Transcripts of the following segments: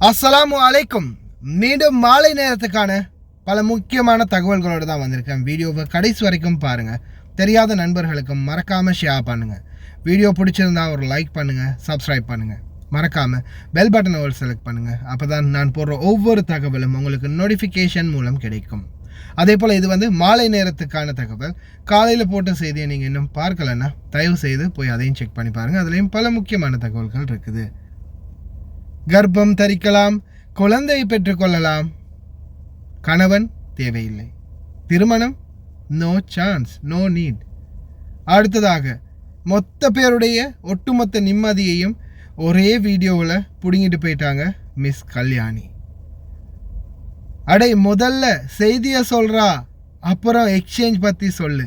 அஸ்ஸலாமு அலைக்கும். மீண்டும் மாலை நேரத்துக்கான பல முக்கியமான தகவல்களோடு தான் வந்திருக்கேன். வீடியோவை கடைசி வரைக்கும் பாருங்கள். தெரியாத நண்பர்களுக்கும் மறக்காமல் ஷேர் பண்ணுங்கள். வீடியோ பிடிச்சிருந்தா ஒரு லைக் பண்ணுங்கள், சப்ஸ்கிரைப் பண்ணுங்கள். மறக்காமல் பெல் பட்டனை ஒரு செலக்ட் பண்ணுங்கள். அப்போ தான் நான் போடுற ஒவ்வொரு தகவலும் உங்களுக்கு நோட்டிஃபிகேஷன் மூலம் கிடைக்கும். அதே போல் இது மாலை நேரத்துக்கான தகவல். காலையில் போட்ட செய்தியை நீங்கள் இன்னும் பார்க்கலன்னா தயவு செய்து போய் அதையும் செக் பண்ணி பாருங்கள். அதுலேயும் பல முக்கியமான தகவல்கள் இருக்குது. கர்ப்பம் தரிக்கலாம், குழந்தை பெற்றுக்கொள்ளலாம், கணவன் தேவையில்லை, திருமணம் நோ சான்ஸ், நோ நீட். அடுத்ததாக மொத்த பேருடைய ஒட்டுமொத்த நிம்மதியையும் ஒரே வீடியோவில் பிடுங்கிட்டு போயிட்டாங்க மிஸ் கல்யாணி. அடை முதல்ல செய்தியை சொல்கிறா, அப்புறம் எக்ஸ்சேஞ்ச் பற்றி சொல்லு.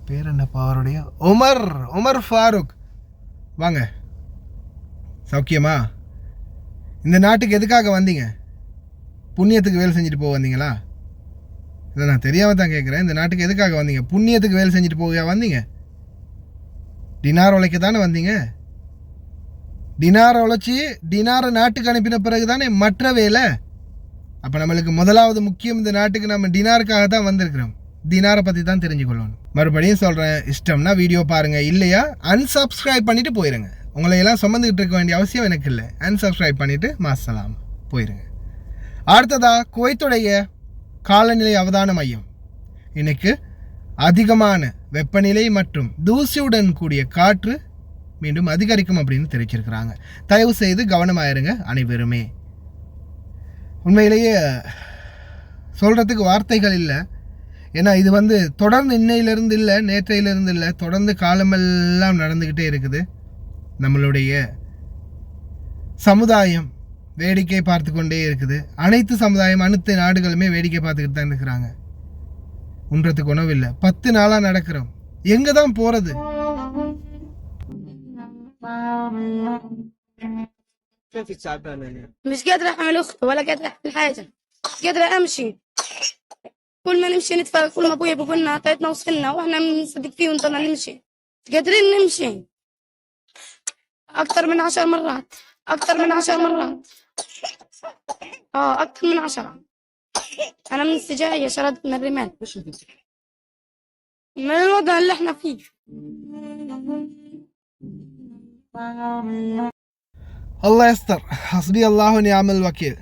பேர் என்னப்பா அவருடைய? உமர் ஃபாரூக். வாங்க, சௌக்கியமா? இந்த நாட்டுக்கு எதுக்காக வந்தீங்க? புண்ணியத்துக்கு வேலை செஞ்சுட்டு போக வந்தீங்களா? இல்லை, நான் தெரியாமல் தான் கேட்குறேன். இந்த நாட்டுக்கு எதுக்காக வந்தீங்க? புண்ணியத்துக்கு வேலை செஞ்சுட்டு போக வந்தீங்க? டினார் உழைக்க தானே வந்தீங்க? டினாரை உழைச்சி டினாரை நாட்டுக்கு அனுப்பின பிறகு தானே மற்ற வேலை. அப்போ நம்மளுக்கு முதலாவது முக்கியம், இந்த நாட்டுக்கு நம்ம டினாருக்காக தான் வந்திருக்கிறோம். டினாரை பற்றி தான் தெரிஞ்சுக்கொள்ளணும். மறுபடியும் சொல்கிறேன், இஷ்டம்னா வீடியோ பாருங்கள், இல்லையா அன்சப்ஸ்கிரைப் பண்ணிவிட்டு போயிடுங்க. உங்களை எல்லாம் சுமந்துக்கிட்டு இருக்க வேண்டிய அவசியம் எனக்கு இல்லை. அன்சப்ஸ்கிரைப் பண்ணிவிட்டு மாசலாம் போயிடுங்க. அடுத்ததாக குவைத்துடைய காலநிலை அவதான மையம் இன்னைக்கு அதிகமான வெப்பநிலை மற்றும் தூசியுடன் கூடிய காற்று மீண்டும் அதிகரிக்கும் அப்படின்னு தெரிவிச்சிருக்கிறாங்க. தயவு செய்து கவனமாயிருங்க அனைவருமே. உண்மையிலேயே சொல்கிறதுக்கு வார்த்தைகள் இல்லை. ஏன்னா இது தொடர்ந்து இன்னையிலிருந்து இல்லை, நேற்றையிலிருந்து இல்லை, தொடர்ந்து காலமெல்லாம் நடந்துக்கிட்டே இருக்குது. நம்மளுடைய சமுதாயம் வேடிக்கை பார்த்து கொண்டே இருக்குது. அனைத்து சமுதாயம், அனைத்து நாடுகளுமே வேடிக்கை பார்த்துக்கிட்டு தான் இருக்கிறாங்க. உண்றதுக்கு உணவு இல்லை, 10 நாளாக நடக்கிறோம். எங்கே தான் போகிறது? مش قادرة أحمل أخته ولا قادرة أحمل حاجة، قادرة أمشي. كل ما نمشي نتفرج، كل ما أبويا بيقول لنا عطيتنا وصلنا وإحنا بنصدق فيه ونضلنا نمشي. قادرين نمشي أكثر من 10 مرات، أكثر من 10 مرات. أكثر من 10. أنا من السجاية شردت من الرمال، من الوضع اللي إحنا فيه. அல்லாஹ் எஸ்தர், ஹஸ்பி அல்லாஹு நிஅமல் வக்கீல்.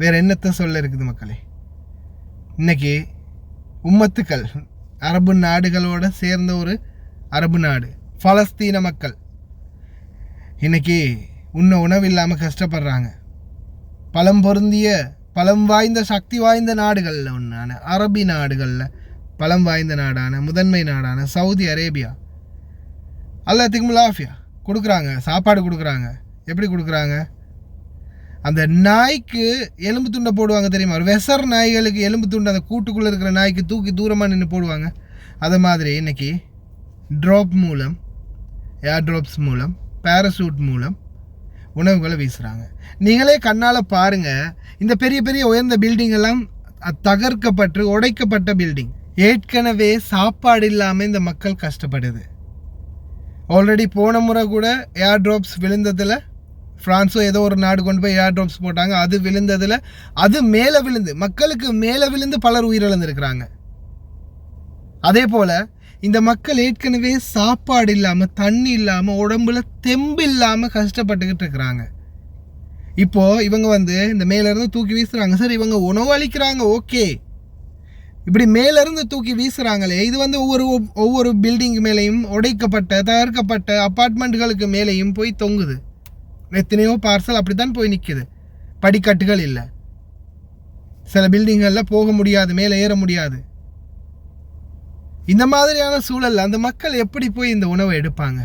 வேறு என்னத்தை சொல்ல இருக்குது மக்களே? இன்னைக்கு உம்மத்துக்கள், அரபு நாடுகளோடு சேர்ந்த ஒரு அரபு நாடு பலஸ்தீன மக்கள் இன்னைக்கு உணவு இல்லாமல் கஷ்டப்படுறாங்க. பலம் வாய்ந்த சக்தி வாய்ந்த நாடுகளில் ஒன்றான அரபி நாடுகளில் பலம் வாய்ந்த நாடான முதன்மை நாடான சவுதி அரேபியா அல்லாஹ்வுக்கு முலாஃபியா கொடுக்குறாங்க, சாப்பாடு கொடுக்குறாங்க. எப்படி கொடுக்குறாங்க? அந்த நாய்க்கு எலும்பு துண்டை போடுவாங்க தெரியுமா? ஒரு வெசர் நாய்களுக்கு எலும்பு துண்டை அந்த கூட்டுக்குள்ளே இருக்கிற நாய்க்கு தூக்கி தூரமாக நின்று போடுவாங்க. அது மாதிரி இன்னைக்கு ட்ராப் மூலம், ஏர் ட்ராப்ஸ் மூலம், பேராசூட் மூலம் உணவுகளை வீசுகிறாங்க. நீங்களே கண்ணால் பாருங்கள். இந்த பெரிய பெரிய உயர்ந்த பில்டிங் எல்லாம் தகர்க்கப்பட்டு உடைக்கப்பட்ட பில்டிங். ஏற்கனவே சாப்பாடு இல்லாமல் இந்த மக்கள் கஷ்டப்படுது. ஆல்ரெடி போன முறை கூட ஏர் ட்ராப்ஸ் விழுந்ததில், ஃப்ரான்ஸோ ஏதோ ஒரு நாடு கொண்டு போய் ஏர் ட்ராப்ஸ் போட்டாங்க. அது விழுந்ததில் அது மேலே விழுந்து, மக்களுக்கு மேலே விழுந்து பலர் உயிரிழந்திருக்கிறாங்க. அதே போல் இந்த மக்கள் ஏற்கனவே சாப்பாடு இல்லாமல், தண்ணி இல்லாமல், உடம்புல தெம்பு இல்லாமல் கஷ்டப்பட்டுக்கிட்டு இருக்கிறாங்க. இப்போது இவங்க இந்த மேலேருந்து தூக்கி வீசுகிறாங்க. சரி, இவங்க உணவு அளிக்கிறாங்க, ஓகே. இப்படி மேலேருந்து தூக்கி வீசுகிறாங்களே, இது ஒவ்வொரு பில்டிங் மேலேயும் உடைக்கப்பட்ட தகர்க்கப்பட்ட அப்பார்ட்மெண்ட்டுகளுக்கு மேலேயும் போய் தொங்குது. எத்தனையோ பார்சல் அப்படி தான் போய் நிற்குது. படிக்கட்டுகள் இல்லை, சில பில்டிங்களில் போக முடியாது, மேலே ஏற முடியாது. இந்த மாதிரியான சூழல் அந்த மக்கள் எப்படி போய் இந்த உணவை எடுப்பாங்க?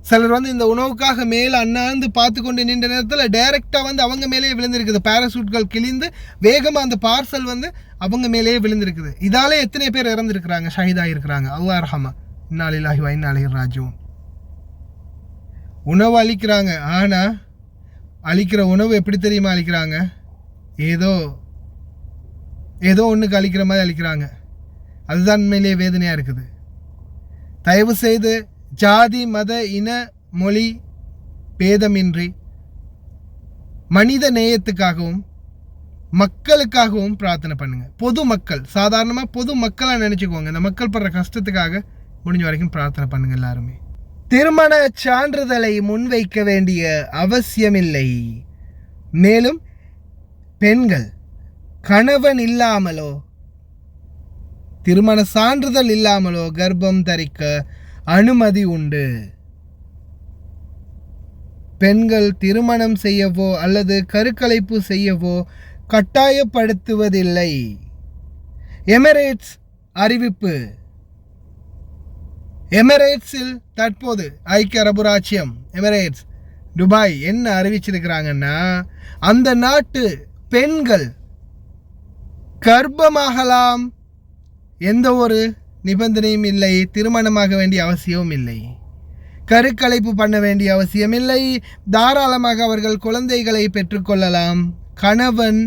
சிலர் இந்த உணவுக்காக மேலே அண்ணாந்து பார்த்து கொண்டு நின்ற நேரத்தில் டைரெக்டாக அவங்க மேலேயே விழுந்திருக்குது. பேராசூட்கள் கிழிந்து வேகமாக அந்த பார்சல் அவங்க மேலேயே விழுந்திருக்குது. இதாலே எத்தனை பேர் இறந்துருக்கிறாங்க, ஷஹீதாக இருக்கிறாங்க. அல்லாஹ் ரஹமா, இன்னா லில்லாஹி வ இன்னா இலைஹி ராஜிஊன். உணவு அளிக்கிறாங்க, ஆனால் அளிக்கிற உணவு எப்படி தெரியுமா அளிக்கிறாங்க? ஏதோ ஒன்றுக்கு அளிக்கிற மாதிரி அளிக்கிறாங்க. அதுதான் உண்மையிலேயே வேதனையாக இருக்குது. தயவு செய்து ஜாதி மத இன மொழி பேதமின்றி மனித நேயத்துக்காகவும் மக்களுக்காகவும் பிரார்த்தனை பண்ணுங்க. பொது மக்கள், சாதாரணமாக பொது மக்களாக நினச்சிக்கோங்க. இந்த மக்கள் படுற கஷ்டத்துக்காக முடிஞ்ச வரைக்கும் பிரார்த்தனை பண்ணுங்க எல்லாருமே. திருமண சான்றிதழை முன்வைக்க வேண்டிய அவசியமில்லை. மேலும் பெண்கள் கணவன் இல்லாமலோ திருமண சான்றிதழ் இல்லாமலோ கர்ப்பம் தரிக்க அனுமதி உண்டு. பெண்கள் திருமணம் செய்யவோ அல்லது கருக்கலைப்பு செய்யவோ கட்டாயப்படுத்துவதில்லை. எமிரேட்ஸ் அறிவிப்பு. எமிரேட்ஸில் தற்போது ஐக்கிய அரபு ராச்சியம் எமிரேட்ஸ் துபாய் என்ன அறிவிச்சிருக்கிறாங்கன்னா, அந்த நாட்டு பெண்கள் கர்ப்பமாகலாம், எந்த ஒரு நிபந்தனையும் இல்லை, திருமணமாக வேண்டிய அவசியமும் இல்லை, கருக்கலைப்பு பண்ண வேண்டிய அவசியம் இல்லை, தாராளமாக அவர்கள் குழந்தைகளை பெற்றுக்கொள்ளலாம், கணவன்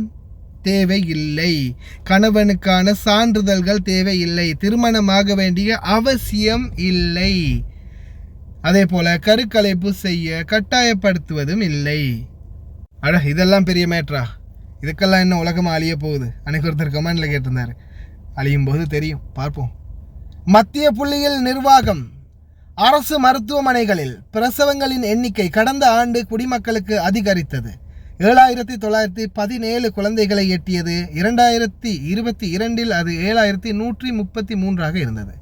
தேவையில்லை, கணவனுக்கான சான்றிதழ்கள் தேவையில்லை, திருமணமாக வேண்டிய அவசியம் இல்லை, அதே போல கருக்கலைப்பு செய்ய கட்டாயப்படுத்துவதும் இல்லை. இதெல்லாம் பெரிய மேட்ரா? இதுக்கெல்லாம் என்ன உலகமாக அழிய போகுது? அன்னைக்கு ஒருத்தர் கமெண்ட்ல கேட்டிருந்தாரு. அழியும் போது தெரியும், பார்ப்போம். மத்திய புள்ளியில் நிர்வாகம். அரசு மருத்துவமனைகளில் பிரசவங்களின் எண்ணிக்கை கடந்த ஆண்டு குடிமக்களுக்கு அதிகரித்தது. 7,917 குழந்தைகளை எட்டியது. 2022 அது 7,133 இருந்தது.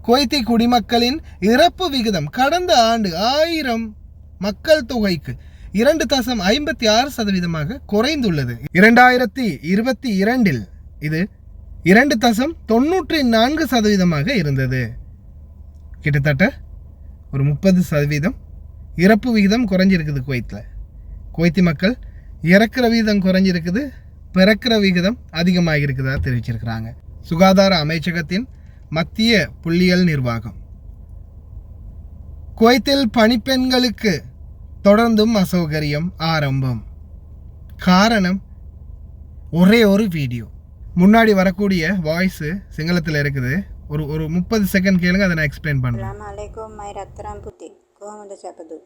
குவைத்தி குடிமக்களின் இறப்பு விகிதம் கடந்த ஆண்டு 1000 மக்கள் தொகைக்கு 2.56% குறைந்துள்ளது. 2022 இது 2.94% இருந்தது. கிட்டத்தட்ட ஒரு 30% இறப்பு விகிதம் குறைஞ்சிருக்குது குவைத்தில். குவைத்தி மக்கள் இறக்குற விகிதம் குறைஞ்சிருக்குது, பிறக்கிற விகிதம் அதிகமாக இருக்குதா தெரிவிச்சிருக்கிறாங்க. சுகாதார அமைச்சகத்தின் மத்திய புள்ளியியல் நிர்வாகம். குவைத்தில் பணிப்பெண்களுக்கு தொடர்ந்தும் அசௌகரியம் ஆரம்பம். காரணம், ஒரே ஒரு வீடியோ. முன்னாடி வரக்கூடிய வாய்ஸு சிங்களத்தில் இருக்குது. ஒரு 30 செகண்ட் கேளுங்க, அதை நான் எக்ஸ்பிளைன் பண்ணுறேன். අලයිකුම් මයි රත්තරන් පුතේ කොහොමද සැපදුත්?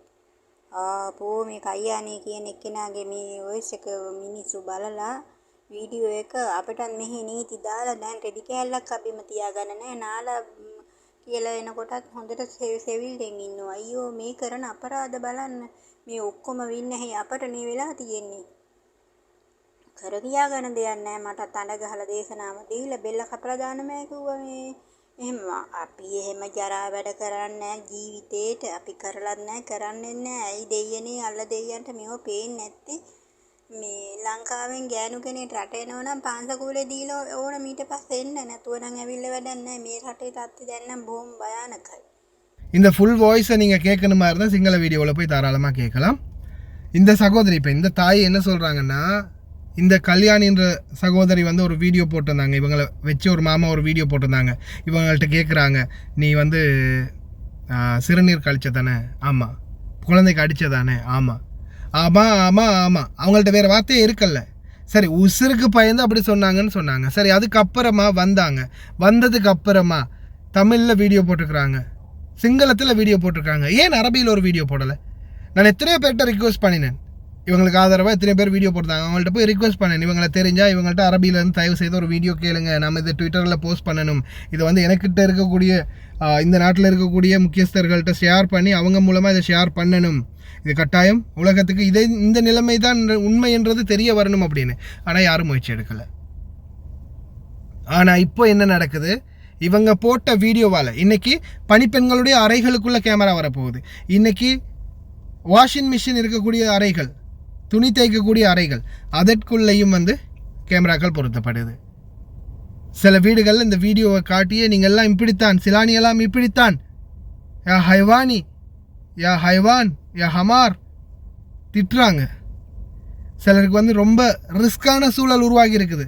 පෝ මේ කයියානේ කියන එක්කෙනාගේ මේ වොයිස් එක මිනිස්සු බලලා වීඩියෝ එක අපිටත් මෙහි නීති දාලා දැන් රෙදි කෑල්ලක් අපිම තියාගන්න නැහැ. නාලා කියලා එනකොටත් හොඳට සෙවිල්ලෙන් ඉන්නවා. අයියෝ මේ කරන අපරාධ බලන්න. මේ ඔක්කොම වින්නේ අපට නේ වෙලා තියෙන්නේ. කර කියා ගන්න දෙයක් නැහැ. මටත් අඬ ගහලා දේශනාව දීලා බෙල්ල කපලා දාන්න මෑ කිව්වා. මේ එහෙම අපි එහෙම ජරා වැඩ කරන්නේ නැහැ ජීවිතේට. අපි කරලත් නැහැ, කරන්නේ නැහැ. ඇයි දෙයියනේ අල්ල දෙයියන්ට මේව පේන්නේ නැත්තේ? මේ ලංකාවෙන් ගෑනු කෙනෙක් රට එනවා නම් පාන්සකූලේ දීලා ඕන මීට පස්සේ එන්න නැතුව නම් ඇවිල්ලා වැඩක් නැහැ. මේ රටේ තත්ත්වය දැන් නම් බොහොම භයානකයි. இந்த ஃபுல் வாய்ஸை நீங்கள் கேட்கணுமா இருந்தால் சிங்கள வீடியோவில் போய் தாராளமாக கேட்கலாம். இந்த சகோதரி, இப்போ இந்த தாய் என்ன சொல்கிறாங்கன்னா, இந்த கல்யாணின்ற சகோதரி வந்து ஒரு வீடியோ போட்டிருந்தாங்க. இவங்களை வச்சு ஒரு மாமா ஒரு வீடியோ போட்டிருந்தாங்க. இவங்கள்ட்ட கேட்குறாங்க, நீ வந்து சிறுநீர் கழிச்ச தானே? ஆமாம். குழந்தைக்கு அடித்த தானே? ஆமாம். ஆமாம் ஆமாம் ஆமாம். அவங்கள்ட்ட வேறு வார்த்தையே இருக்கல்ல. சரி, உசுருக்கு பயந்து அப்படி சொன்னாங்கன்னு சொன்னாங்க. சரி, அதுக்கப்புறமா வந்ததுக்கு அப்புறமா தமிழில் வீடியோ போட்டிருக்கிறாங்க, சிங்களத்தில் வீடியோ போட்டிருக்காங்க. ஏன் அரபியில் ஒரு வீடியோ போடலை? நான் எத்தனையோ பேர்கிட்ட ரிக்வெஸ்ட் பண்ணினேன். இவங்களுக்கு ஆதரவாக எத்தனை பேர் வீடியோ போட்டாங்க. அவங்கள்ட்ட போய் ரிக்வெஸ்ட் பண்ணேன், இவங்களை தெரிஞ்சால் இவங்கள்ட்ட அரபியிலேருந்து தயவு செய்து ஒரு வீடியோ கேளுங்க, நம்ம இதை ட்விட்டரில் போஸ்ட் பண்ணணும். இதை வந்து எனக்கிட்ட இருக்கக்கூடிய இந்த நாட்டில் இருக்கக்கூடிய முக்கியஸ்தர்கள்ட்ட ஷேர் பண்ணி அவங்க மூலமாக இதை ஷேர் பண்ணணும். இது கட்டாயம் உலகத்துக்கு இந்த நிலைமை தான் உண்மை என்றது தெரிய வரணும் அப்படின்னு. ஆனால் யாரும் முயற்சி எடுக்கலை. ஆனால் இப்போ என்ன நடக்குது? இவங்க போட்ட வீடியோவால் இன்றைக்கி பணிப்பெண்களுடைய அறைகளுக்குள்ளே கேமரா வரப்போகுது. இன்றைக்கி வாஷிங் மிஷின் இருக்கக்கூடிய அறைகள், துணி தைக்கக்கூடிய அறைகள், அதற்குள்ளேயும் வந்து கேமராக்கள் பொருத்தப்படுது. சில வீடுகளில் இந்த வீடியோவை காட்டியே நீங்கள்லாம் இப்படித்தான், சிலானியெல்லாம் இப்படித்தான், யா ஹைவானி, யா ஹைவான், யா ஹமார் திட்டுறாங்க. சிலருக்கு வந்து ரொம்ப ரிஸ்கான சூழல் உருவாகி இருக்குது.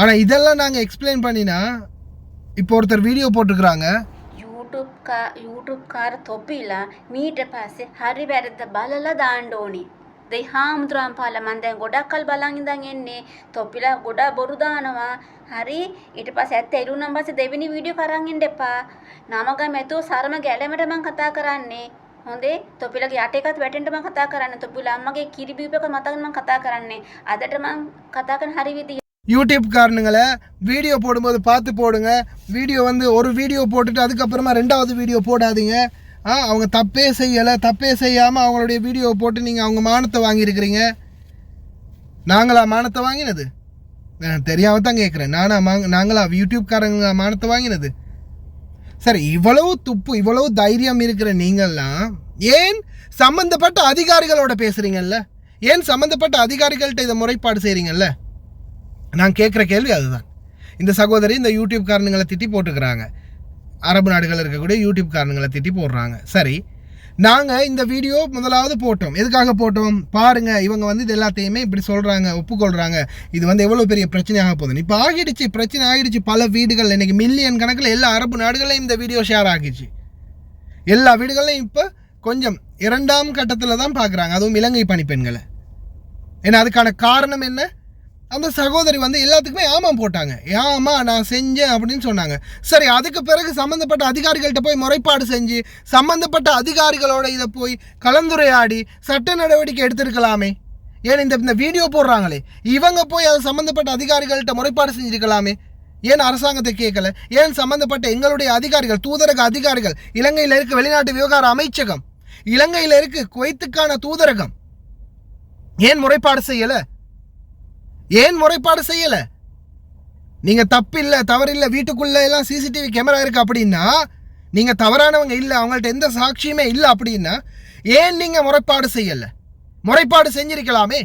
ஆனால் இதெல்லாம் நாங்கள் எக்ஸ்பிளைன் பண்ணினா, இப்போ ஒருத்தர் வீடியோ போட்டுக்கிறாங்க, YouTube කාර තොපිලා මීට පස්සේ හරි වැරද්ද බලලා දාන්න ඕනි. දෙයි හාමුදුරන් පාලා මන් දැන් ගොඩක් කල් බලන් ඉඳන් එන්නේ. තොපිලා ගොඩක් බොරු දානවා. හරි ඊට පස්සේ ඇත්ත එළුනම් පස්සේ දෙවෙනි වීඩියෝ කරන් ඉන්න එපා. නම ගම ඇතුව සරම ගැලෙමට මං කතා කරන්නේ. හොඳේ තොපිලගේ යට එකත් වැටෙන්න මම කතා කරන්නේ. තොපිලා අම්මගේ කිරි බීප එක මතකන මම කතා කරන්නේ. අදට මම කතා කරන හරි විදිය. யூடியூப் காரணங்களை வீடியோ போடும்போது பார்த்து போடுங்க. வீடியோ வந்து ஒரு வீடியோ போட்டுட்டு அதுக்கப்புறமா 2வது வீடியோ போடாதீங்க. அவங்க தப்பே செய்யாமல் அவங்களுடைய வீடியோ போட்டு நீங்கள் அவங்க மானத்தை வாங்கியிருக்கிறீங்க. நாங்களா மானத்தை வாங்கினது? தெரியாமல் தான் கேட்குறேன். நாங்களா யூடியூப்காரங்க மானத்தை வாங்கினது? சரி, இவ்வளவு துப்பு இவ்வளவு தைரியம் இருக்கிற நீங்கள்லாம் ஏன் சம்மந்தப்பட்ட அதிகாரிகளோட பேசுகிறீங்கல்ல? ஏன் சம்மந்தப்பட்ட அதிகாரிகள்கிட்ட இதை முறைப்பாடு செய்கிறீங்கல்ல? நான் கேட்குற கேள்வி அதுதான். இந்த சகோதரி இந்த யூடியூப்காரனுங்களை திட்டி போட்டுக்கிறாங்க. அரபு நாடுகளில் இருக்கக்கூடிய யூடியூப்காரனுங்களை திட்டி போடுறாங்க. சரி, நாங்கள் இந்த வீடியோ முதலாவது போட்டோம். எதுக்காக போட்டோம்? பாருங்கள், இவங்க வந்து இது எல்லாத்தையுமே இப்படி சொல்கிறாங்க, ஒப்புக்கொள்கிறாங்க, இது வந்து எவ்வளோ பெரிய பிரச்சனையாக போகுது. இப்போ பிரச்சனை ஆகிடுச்சு. பல வீடுகள் இன்றைக்கி மில்லியன் கணக்கில் எல்லா அரபு நாடுகளையும் இந்த வீடியோ ஷேர் ஆகிடுச்சு. எல்லா வீடுகளையும் இப்போ கொஞ்சம் 2ஆம் கட்டத்தில் தான் பார்க்குறாங்க, அதுவும் இலங்கை பணிப்பெண்களை. ஏன்னா அதுக்கான காரணம் என்ன? அந்த சகோதரி வந்து எல்லாத்துக்குமே ஆமாம் போட்டாங்க. ஆமா நான் செஞ்சேன் அப்படின்னு சொன்னாங்க. சரி, அதுக்கு பிறகு சம்மந்தப்பட்ட அதிகாரிகள்கிட்ட போய் முறைப்பாடு செஞ்சு சம்மந்தப்பட்ட அதிகாரிகளோட இதை போய் கலந்துரையாடி சட்ட நடவடிக்கை எடுத்திருக்கலாமே. ஏன் இந்த வீடியோ போடுறாங்களே இவங்க போய் அது சம்மந்தப்பட்ட அதிகாரிகள்கிட்ட முறைப்பாடு செஞ்சுருக்கலாமே. ஏன் அரசாங்கத்தை கேட்கல? ஏன் சம்மந்தப்பட்ட எங்களுடைய அதிகாரிகள், தூதரக அதிகாரிகள், இலங்கையில் இருக்க வெளிநாட்டு விவகார அமைச்சகம், இலங்கையில் இருக்க குவைத்துக்கான தூதரகம் ஏன் முறைப்பாடு செய்யலை? நீங்கள் தப்பில்லை, தவறில்லை, வீட்டுக்குள்ளே எல்லாம் சிசிடிவி கேமரா இருக்குது அப்படின்னா நீங்கள் தவறானவங்க இல்லை, அவங்கள்ட்ட எந்த சாட்சியுமே இல்லை அப்படின்னா ஏன் நீங்கள் முறைப்பாடு செய்யலை? முறைப்பாடு செஞ்சிருக்கலாமே,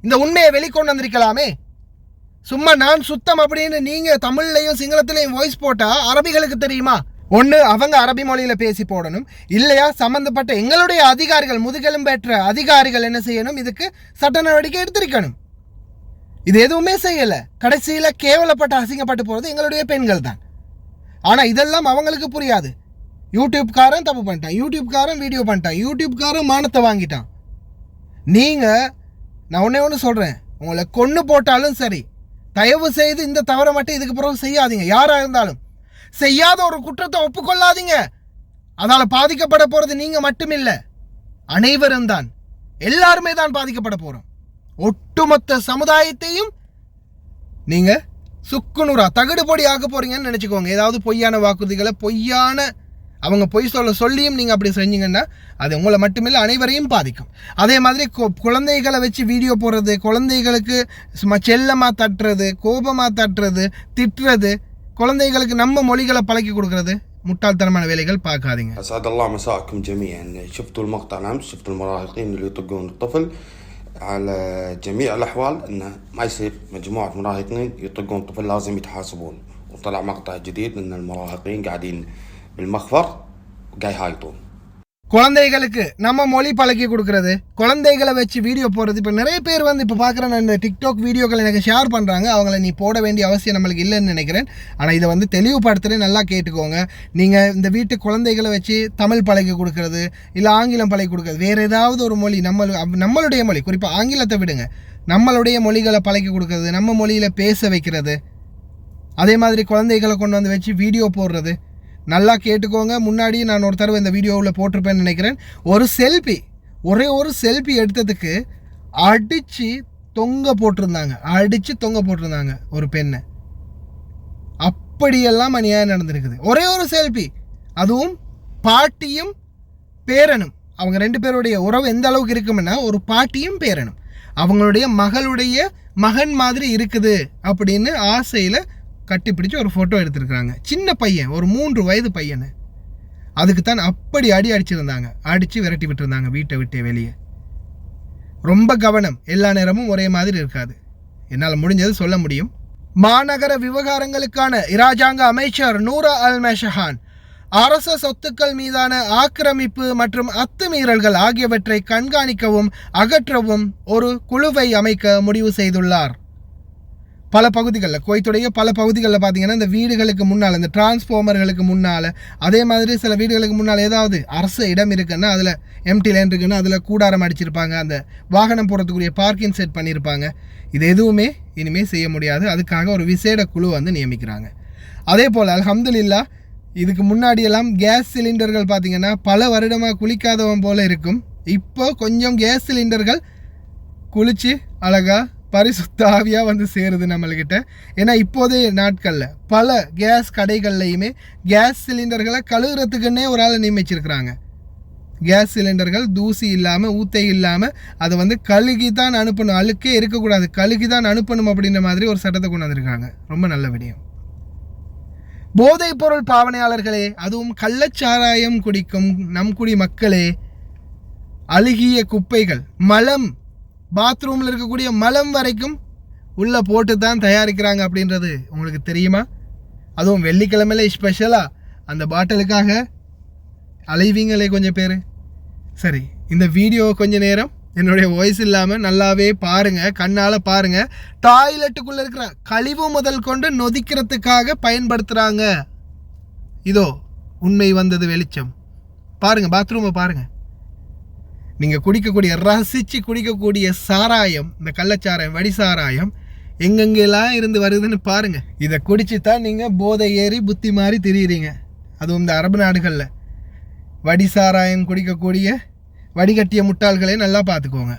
இந்த உண்மையை வெளிக்கொண்டு வந்திருக்கலாமே. சும்மா நான் சுத்தம் அப்படின்னு நீங்கள் தமிழ்லையும் சிங்களத்திலையும் வாய்ஸ் போட்டால் அரபிகளுக்கு தெரியுமா? ஒன்று அவங்க அரபி மொழியில் பேசி போடணும், இல்லையா சம்மந்தப்பட்ட எங்களுடைய அதிகாரிகள், முதுகெலும் பெற்ற அதிகாரிகள் என்ன செய்யணும்? இதுக்கு சட்ட நடவடிக்கை எடுத்திருக்கணும். இது எதுவுமே செய்யலை. கடைசியில் கேவலப்பட்டு அசிங்கப்பட்டு போகிறது எங்களுடைய பெண்கள் தான். ஆனால் இதெல்லாம் அவங்களுக்கு புரியாது. யூடியூப்காரன் தப்பு பண்ணிட்டான், யூடியூப்காரன் வீடியோ பண்ணிட்டான், யூடியூப்காரன் மானத்தை வாங்கிட்டான். நீங்கள், நான் ஒன்று சொல்கிறேன், உங்களை கொன்று போட்டாலும் சரி, தயவு செய்து இந்த தவறை மட்டும் இதுக்கு பிறகு செய்யாதீங்க. யாராக இருந்தாலும் செய்யாத ஒரு குற்றத்தை ஒப்புக்கொள்ளாதீங்க. அதால் பாதிக்கப்பட போகிறது நீங்கள் மட்டுமில்லை, அனைவரும் தான், எல்லாருமே தான் பாதிக்கப்பட போகிறோம். ஒட்டுமொத்த சமுதாயத்தையும் நீங்கள் சுக்குநூறா தகுடுபொடி ஆக்க போகிறீங்கன்னு நினச்சிக்கோங்க. ஏதாவது பொய்யான வாக்குறுதிகளை அவங்க பொய் சொல்லியும் நீங்கள் அப்படி செஞ்சீங்கன்னா அது உங்களை மட்டுமில்லை அனைவரையும் பாதிக்கும். அதே மாதிரி குழந்தைகளை வச்சு வீடியோ போடுறது, குழந்தைகளுக்கு சும்மா செல்லமாக தட்டுறது, கோபமாக தட்டுறது, திட்டுறது, குழந்தைகளுக்கு நம்ம மொழிகளை பழக்கி கொடுக்கறது, முட்டாள்தனமான வேலைகள் பார்க்காதீங்க. أسعد الله مساءكم جميعا. شفتوا المقطع الأمس، شفتوا المراهقين اللي يطقون الطفل. على جميع الأحوال إنه ما يصير مجموعة مراهقين يطقون طفل، لازم يتحاسبون. وطلع مقطع جديد إن المراهقين قاعدين بالمخفر وقاعد يهايطون. குழந்தைகளுக்கு நம்ம மொழி பழக்கி கொடுக்கறது, குழந்தைகளை வச்சு வீடியோ போடுறது. இப்போ நிறைய பேர் வந்து இப்போ பார்க்குறேன், இந்த டிக்டாக் வீடியோக்கள் எனக்கு ஷேர் பண்ணுறாங்க. அவங்கள நீ போட வேண்டிய அவசியம் நம்மளுக்கு இல்லைன்னு நினைக்கிறேன். ஆனால் இதை வந்து தெளிவுபடுத்துகிறேன், நல்லா கேட்டுக்கோங்க. நீங்கள் இந்த வீட்டு குழந்தைகளை வச்சு தமிழ் பழக்கி கொடுக்கறது, இல்லை ஆங்கிலம் பழக்கி கொடுக்கறது, வேறு ஏதாவது ஒரு மொழி, நம்மளுடைய மொழி, குறிப்பாக ஆங்கிலத்தை விடுங்க, நம்மளுடைய மொழிகளை பழக்கி கொடுக்கறது, நம்ம மொழியில் பேச வைக்கிறது, அதே மாதிரி குழந்தைகளை கொண்டு வந்து வச்சு வீடியோ போடுறது, நல்லா கேட்டுக்கோங்க. முன்னாடி நான் ஒரு தடவை இந்த வீடியோவில் போட்டிருப்பேன்னு நினைக்கிறேன். ஒரே ஒரு செல்ஃபி எடுத்ததுக்கு அடித்து தொங்க போட்டிருந்தாங்க ஒரு பெண்ணை. அப்படியெல்லாம் அநியாயம் நடந்திருக்குது. ஒரே ஒரு செல்ஃபி, அதுவும் பாட்டியும் பேரனும். அவங்க 2 பேருடைய உறவு எந்த அளவுக்கு இருக்கும்னா, ஒரு பாட்டியும் பேரனும் அவங்களுடைய மகளுடைய மகன் மாதிரி இருக்குது அப்படின்னு ஆசையில் கட்டிப்பிடிச்சு ஒரு ஃபோட்டோ எடுத்துருக்குறாங்க. சின்ன பையன், ஒரு 3 வயது பையனை. அதுக்கு தான் அப்படி அடிச்சிருந்தாங்க, அடித்து விரட்டி விட்டுருந்தாங்க வீட்டை விட்டே வெளியே. ரொம்ப கவனம், எல்லா நேரமும் ஒரே மாதிரி இருக்காது. என்னால் முடிஞ்சது சொல்ல முடியும். மாநகர விவகாரங்களுக்கான இராஜாங்க அமைச்சர் நூரா அல் மெஷஹான் அரச சொத்துக்கள் மீதான ஆக்கிரமிப்பு மற்றும் அத்துமீறல்கள் ஆகியவற்றை கண்காணிக்கவும் அகற்றவும் ஒரு குழுவை அமைக்க முடிவு செய்துள்ளார். பல பகுதிகளில், குவைத்துடைய பல பகுதிகளில் பார்த்தீங்கன்னா இந்த வீடுகளுக்கு முன்னால், இந்த டிரான்ஸ்ஃபார்மர்களுக்கு முன்னால், அதே மாதிரி சில வீடுகளுக்கு முன்னால் ஏதாவது அரசு இடம் இருக்குன்னா, அதில் எம்டி லேண்ட் இருக்குன்னா அதில் கூடாரம் அடிச்சிருப்பாங்க, அந்த வாகனம் போகிறதுக்குரிய பார்க்கிங் செட் பண்ணியிருப்பாங்க. இது எதுவுமே இனிமேல் செய்ய முடியாது. அதுக்காக ஒரு விசேட குழு வந்து நியமிக்கிறாங்க. அதே போல் அல்ஹம்துலில்லாஹ் இதுக்கு முன்னாடியெல்லாம் கேஸ் சிலிண்டர்கள் பார்த்திங்கன்னா பல வருடமாக குளிக்காதவன் போல் இருக்கும். இப்போ கொஞ்சம் கேஸ் சிலிண்டர்கள் குளித்து அழகாக பரிசுத்த ஆவியாக வந்து சேருது நம்மள்கிட்ட. ஏன்னா இப்போதைய நாட்களில் பல கேஸ் கடைகள்லையுமே கேஸ் சிலிண்டர்களை கழுவுறதுக்குன்னே ஒரு ஆளை நியமிச்சிருக்கிறாங்க. கேஸ் சிலிண்டர்கள் தூசி இல்லாமல் ஊத்தை இல்லாமல் அதை வந்து கழுகி தான் அனுப்பணும், அழுக்கே இருக்கக்கூடாது, கழுகி தான் அனுப்பணும் அப்படின்ற மாதிரி ஒரு சட்டத்தை கொண்டு வந்திருக்காங்க. ரொம்ப நல்ல விடயம். போதைப் பொருள் பாவனையாளர்களே, அதுவும் கள்ளச்சாராயம் குடிக்கும் நம் குடி மக்களே, அழுகிய குப்பைகள், மலம், பாத்ரூமில் இருக்கக்கூடிய மலம் வரைக்கும் உள்ளே போட்டு தான் தயாரிக்கிறாங்க அப்படின்றது உங்களுக்கு தெரியுமா? அதுவும் வெள்ளிக்கிழமையில ஸ்பெஷலாக அந்த பாட்டிலுக்காக அலைவீங்களே கொஞ்சம் பேர். சரி, இந்த வீடியோ கொஞ்சம் நேரம் என்னுடைய வாய்ஸ் இல்லாமல் நல்லாவே பாருங்கள், கண்ணால் பாருங்கள். டாய்லெட்டுக்குள்ளே இருக்கிற கழிவு முதல் கொண்டு நொதிக்கிறதுக்காக பயன்படுத்துகிறாங்க. இதோ உண்மை வந்தது வெளிச்சம். பாருங்கள், பாத்ரூமை பாருங்கள். நீங்கள் குடிக்கக்கூடிய, ரசித்து குடிக்கக்கூடிய சாராயம், இந்த கள்ளச்சாராயம், வடி சாராயம் எங்கெங்கெல்லாம் இருந்து வருதுன்னு பாருங்கள். இதை குடிச்சு தான் நீங்கள் போதை ஏறி புத்தி மாறி திரியிறீங்க. அதுவும் இந்த அரபு நாடுகளில் வடி சாராயம் குடிக்கக்கூடிய வடிகட்டிய முட்டாள்களே நல்லா பார்த்துக்கோங்க.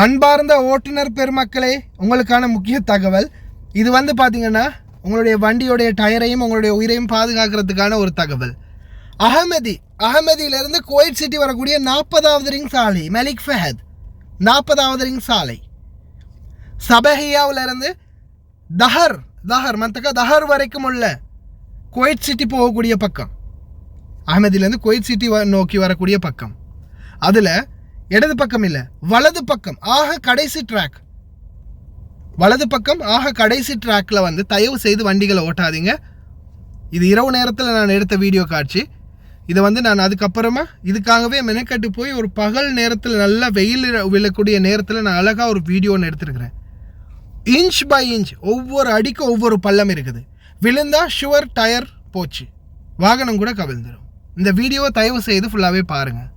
அன்பார்ந்த ஓட்டுநர் பெருமக்களே, உங்களுக்கான முக்கிய தகவல் இது வந்து பார்த்தீங்கன்னா உங்களுடைய வண்டியோடைய டயரையும் உங்களுடைய உயிரையும் பாதுகாக்கிறதுக்கான ஒரு தகவல். அகமதியிலிருந்து குவைட் சிட்டி வரக்கூடிய 40வது ரிங் சாலை, மலிக் ஃபஹத் 40வது ரிங் சாலை, சபஹியாவிலிருந்து தஹர் மந்தக்கா தஹர் வரைக்கும் உள்ள குவைட் சிட்டி போகக்கூடிய பக்கம், அகமதியிலேருந்து குவைட் சிட்டி நோக்கி வரக்கூடிய பக்கம், அதில் இடது பக்கம் இல்லை, வலது பக்கம் ஆக கடைசி ட்ராக், வலது பக்கம் ஆக கடைசி ட்ராக்ல வந்து தயவு செய்து வண்டிகளை ஓட்டாதீங்க. இது இரவு நேரத்தில் நான் எடுத்த வீடியோ காட்சி. இதை வந்து நான் அதுக்கப்புறமா இதுக்காகவே மெனக்கட்டு போய் ஒரு பகல் நேரத்தில் நல்லா வெயில் விழக்கூடிய நேரத்தில் நான் அழகாக ஒரு வீடியோ ஒன்று எடுத்துருக்கிறேன். இன்ச் பை இன்ச் ஒவ்வொரு அடிக்கும் ஒவ்வொரு பள்ளம் இருக்குது. விழுந்தா ஷுவர் டயர் போச்சு, வாகனம் கூட கவிழ்ந்துடும். இந்த வீடியோவை தயவு செய்து ஃபுல்லாகவே பாருங்கள்.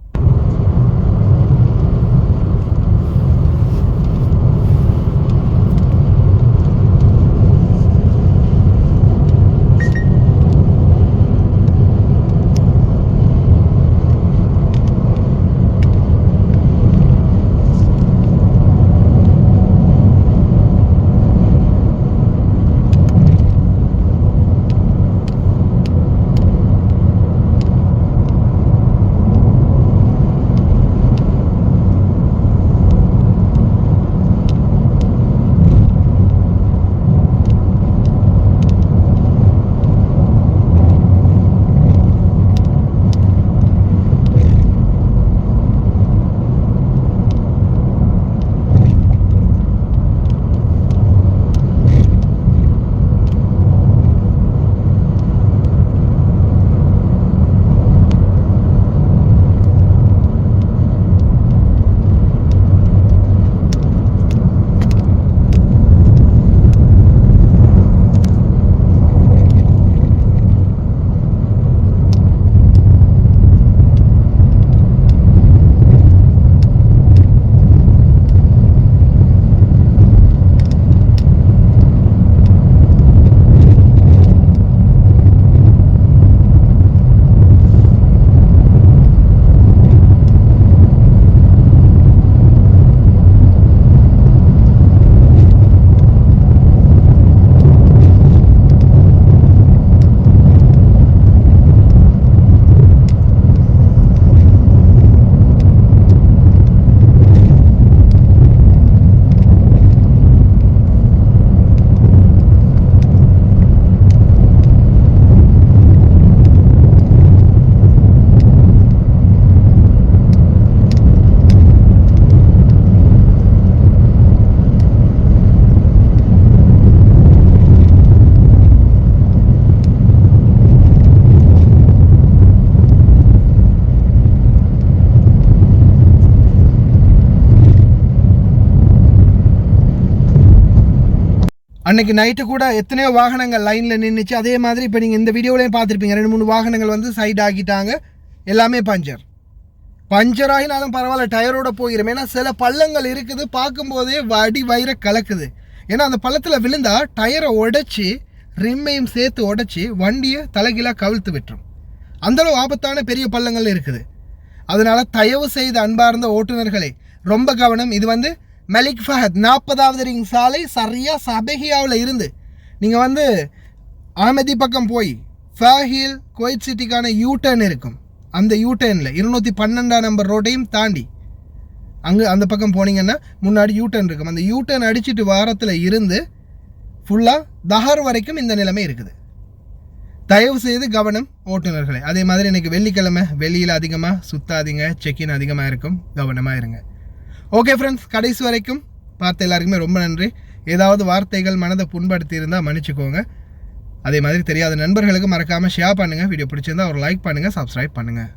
அன்னைக்கு நைட்டு கூட எத்தனையோ வாகனங்கள் லைனில் நின்றுச்சு. அதே மாதிரி இப்போ நீங்கள் இந்த வீடியோலையும் பார்த்துருப்பீங்க, 2-3 வாகனங்கள் வந்து சைடு ஆக்கிட்டாங்க. எல்லாமே பஞ்சர் ஆகினாலும் பரவாயில்ல, டயரோட போயிடும். ஏன்னா சில பள்ளங்கள் இருக்குது, பார்க்கும்போதே வடி வயிற கலக்குது. ஏன்னா அந்த பள்ளத்தில் விழுந்தா டயரை உடைச்சி ரிம்மையும் சேர்த்து உடைச்சி வண்டியை தலைகீழாக கவிழ்த்து விட்டுரும். அந்தளவு ஆபத்தான பெரிய பள்ளங்கள் இருக்குது. அதனால் தயவு செய்து அன்பார்ந்த ஓட்டுநர்களே ரொம்ப கவனம். இது வந்து மலிக் ஃபஹத் 40வது ரிங் சாலை சரியாக சபஹியாவில் இருந்து நீங்கள் வந்து அஹமதி பக்கம் போய் ஃபஹில் குவைத் சிட்டிக்கான யூடர்ன் இருக்கும். அந்த யூடர்னில் 212ஆம் நம்பர் ரோட்டையும் தாண்டி அங்கே அந்த பக்கம் போனீங்கன்னா முன்னாடி யூடர்ன் இருக்கும். அந்த யூடர்ன் அடிச்சுட்டு வாரத்தில் இருந்து ஃபுல்லாக தஹர் வரைக்கும் இந்த நிலைமை இருக்குது. தயவு செய்து கவனம் ஓட்டுநர்களே. அதே மாதிரி இன்றைக்கி வெள்ளிக்கிழமை, வெளியில் அதிகமாக சுத்தாதீங்க, செக்கின் அதிகமாக இருக்கும், கவனமாக இருங்க. ஓகே ஃப்ரெண்ட்ஸ், கடைசி வரைக்கும் பார்த்த எல்லாருக்குமே ரொம்ப நன்றி. ஏதாவது வார்த்தைகள் மனதை புண்படுத்தி இருந்தால் மன்னிச்சுக்கோங்க. அதே மாதிரி தெரியாத நண்பர்களுக்கு மறக்காமல் ஷேர் பண்ணுங்கள். வீடியோ பிடிச்சிருந்தால் ஒரு லைக் பண்ணுங்கள், சப்ஸ்கிரைப் பண்ணுங்கள்.